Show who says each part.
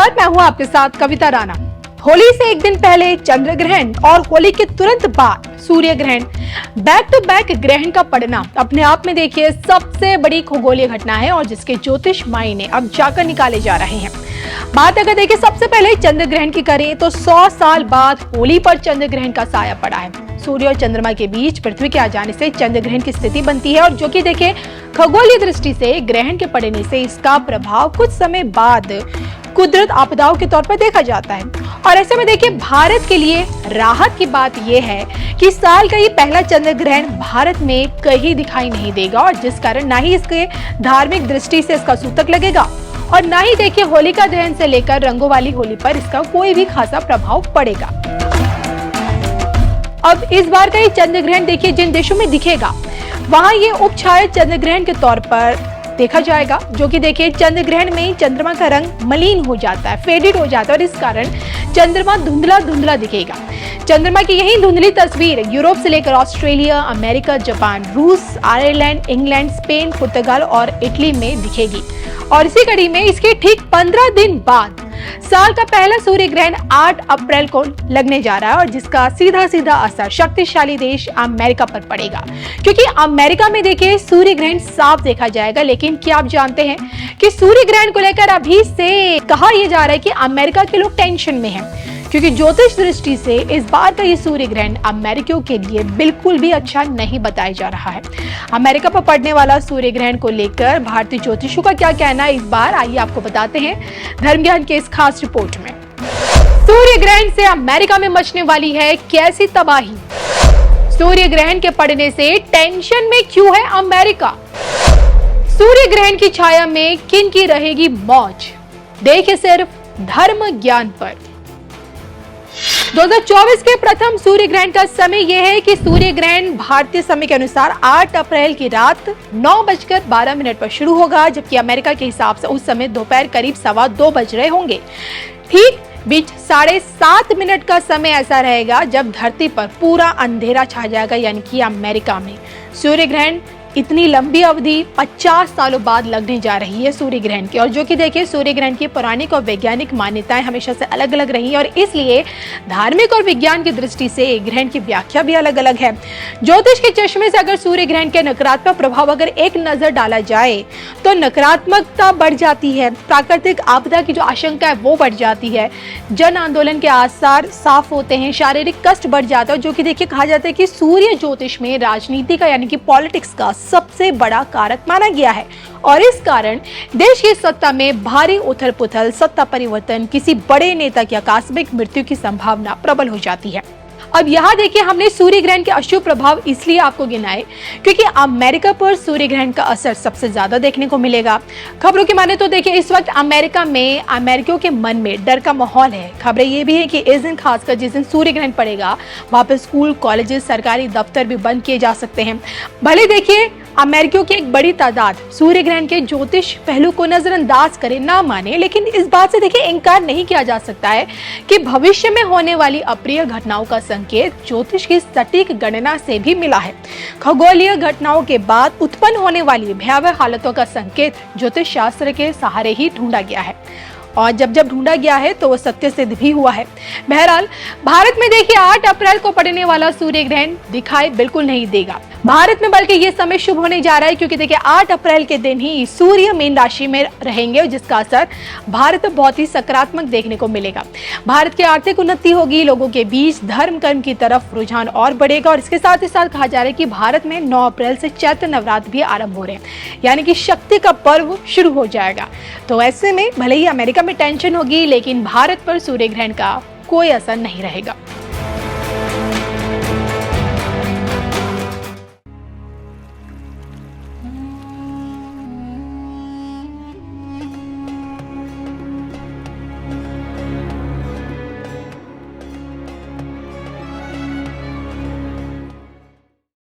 Speaker 1: नमस्कार, मैं हूं आपके साथ कविता राणा। होली से एक दिन पहले चंद्र ग्रहण और होली के तुरंत बाद सूर्य ग्रहण, बैक टू बैक ग्रहण का पड़ना अपने आप में देखिए सबसे बड़ी खगोलीय घटना है और जिसके ज्योतिष मायने अब जाकर निकाले जा रहे हैं। बात अगर देखिए सबसे पहले चंद्र ग्रहण की करें तो 100 साल बाद होली पर चंद्र ग्रहण का साया पड़ा है। सूर्य और चंद्रमा के बीच पृथ्वी के आ जाने से चंद्र ग्रहण की स्थिति बनती है और जो कि देखिए खगोलीय दृष्टि से ग्रहण के पड़ने से इसका प्रभाव कुछ समय बाद कुदरत आपदाओं के तौर पर देखा जाता है। और ऐसे में देखिए भारत के लिए राहत की बात यह है कि साल का ये पहला चंद्र ग्रहण भारत में कहीं दिखाई नहीं देगा और जिस कारण ना ही इसके धार्मिक दृष्टि से इसका सूतक लगेगा और ना ही देखिए होलिका दहन से लेकर रंगों वाली होली पर इसका कोई भी खासा प्रभाव पड़ेगा। अब इस बार का ये चंद्र ग्रहण देखिए जिन देशों में दिखेगा वहां ये उपछाया चंद्र ग्रहण के तौर पर देखा जाएगा, जो कि देखिए चंद्र ग्रहण में चंद्रमा का रंग मलिन हो जाता है, फेडेड हो जाता है और इस कारण चंद्रमा धुंधला धुंधला दिखेगा। चंद्रमा की यही धुंधली तस्वीर यूरोप से लेकर ऑस्ट्रेलिया, अमेरिका, जापान, रूस, आयरलैंड, इंग्लैंड, स्पेन, पुर्तगाल और इटली में दिखेगी। और इसी कड़ी में इसके ठीक 15 दिन बाद साल का पहला सूर्य ग्रहण 8 अप्रैल को लगने जा रहा है और जिसका सीधा सीधा असर शक्तिशाली देश अमेरिका पर पड़ेगा, क्योंकि अमेरिका में देखिए सूर्य ग्रहण साफ देखा जाएगा। लेकिन क्या आप जानते हैं कि सूर्य ग्रहण को लेकर अभी से कहा यह जा रहा है कि अमेरिका के लोग टेंशन में हैं, क्योंकि ज्योतिष दृष्टि से इस बार का ये सूर्य ग्रहण अमेरिकियों के लिए बिल्कुल भी अच्छा नहीं बताया जा रहा है। अमेरिका पर पड़ने वाला सूर्य ग्रहण को लेकर भारतीय ज्योतिषों का क्या कहना है इस बार, आइए आपको बताते हैं धर्म ज्ञान के इस खास रिपोर्ट में। सूर्य ग्रहण से अमेरिका में मचने वाली है कैसी तबाही? सूर्य ग्रहण के पड़ने से टेंशन में क्यों है अमेरिका? सूर्य ग्रहण की छाया में किन की रहेगी मौज? देखिए सिर्फ धर्म ज्ञान पर। 2024 के प्रथम सूर्य ग्रहण का समय यह है कि सूर्य ग्रहण भारतीय समय के अनुसार 8 अप्रैल की रात 9:12 पर शुरू होगा, जबकि अमेरिका के हिसाब से उस समय दोपहर करीब 2:15 बज रहे होंगे। ठीक बीच 7:30 का समय ऐसा रहेगा जब धरती पर पूरा अंधेरा छा जाएगा, यानी कि अमेरिका में सूर्य ग्रहण इतनी लंबी अवधि 50 सालों बाद लगने जा रही है सूर्य ग्रहण की। और जो कि देखिए सूर्य ग्रहण की पौराणिक और वैज्ञानिक मान्यताएं हमेशा से अलग अलग रही और इसलिए धार्मिक और विज्ञान की दृष्टि से ग्रहण की व्याख्या भी अलग अलग है। ज्योतिष के चश्मे से अगर सूर्य ग्रहण के नकारात्मक प्रभाव अगर एक नजर डाला जाए तो नकारात्मकता बढ़ जाती है, प्राकृतिक आपदा की जो आशंका है वो बढ़ जाती है, जन आंदोलन के आसार साफ होते हैं, शारीरिक कष्ट बढ़ जाता है। जो कि देखिए कहा जाता है कि सूर्य ज्योतिष में राजनीति का यानी कि पॉलिटिक्स का सबसे बड़ा कारक माना गया है और इस कारण देश की सत्ता में भारी उथल पुथल, सत्ता परिवर्तन, किसी बड़े नेता की आकस्मिक मृत्यु की संभावना प्रबल हो जाती है। अब यहाँ देखिए हमने सूर्य ग्रहण के अशुभ प्रभाव इसलिए आपको गिनाए क्योंकि अमेरिका पर सूर्य ग्रहण का असर सबसे ज्यादा देखने को मिलेगा। खबरों की माने तो देखिए इस वक्त अमेरिका में अमेरिकियों के मन में डर का माहौल है। खबरें ये भी है कि इस दिन खासकर जिस दिन सूर्य ग्रहण पड़ेगा वहां पर स्कूल, कॉलेजेस, सरकारी दफ्तर भी बंद किए जा सकते हैं। भले देखिए अमेरिकियों की एक बड़ी तादाद सूर्य ग्रहण के ज्योतिष पहलू को नजरअंदाज करे, ना माने, लेकिन इस बात से देखिए इनकार नहीं किया जा सकता है कि भविष्य में होने वाली अप्रिय घटनाओं का संकेत ज्योतिष की सटीक गणना से भी मिला है। खगोलीय घटनाओं के बाद उत्पन्न होने वाली भयावह हालतों का संकेत ज्योतिष शास्त्र के सहारे ही ढूंढा गया है और जब ढूंढा गया है तो वो सत्य सिद्ध भी हुआ है। बहरहाल भारत में देखिए 8 अप्रैल को पड़ने वाला सूर्य ग्रहण दिखाई बिल्कुल नहीं देगा भारत में, बल्कि ये समय शुभ होने जा रहा है क्योंकि देखिए 8 अप्रैल के दिन ही सूर्य मीन राशि में रहेंगे जिसका असर भारत में बहुत ही सकारात्मक देखने को मिलेगा। भारत की आर्थिक उन्नति होगी, लोगों के बीच धर्म कर्म की तरफ रुझान और बढ़ेगा और इसके साथ ही साथ कहा जा रहा है कि भारत में 9 अप्रैल से चैत्र नवरात्र भी आरंभ हो रहे हैं, यानी कि शक्ति का पर्व शुरू हो जाएगा। तो ऐसे में भले ही अमेरिका में टेंशन होगी लेकिन भारत पर सूर्य ग्रहण का कोई असर नहीं रहेगा।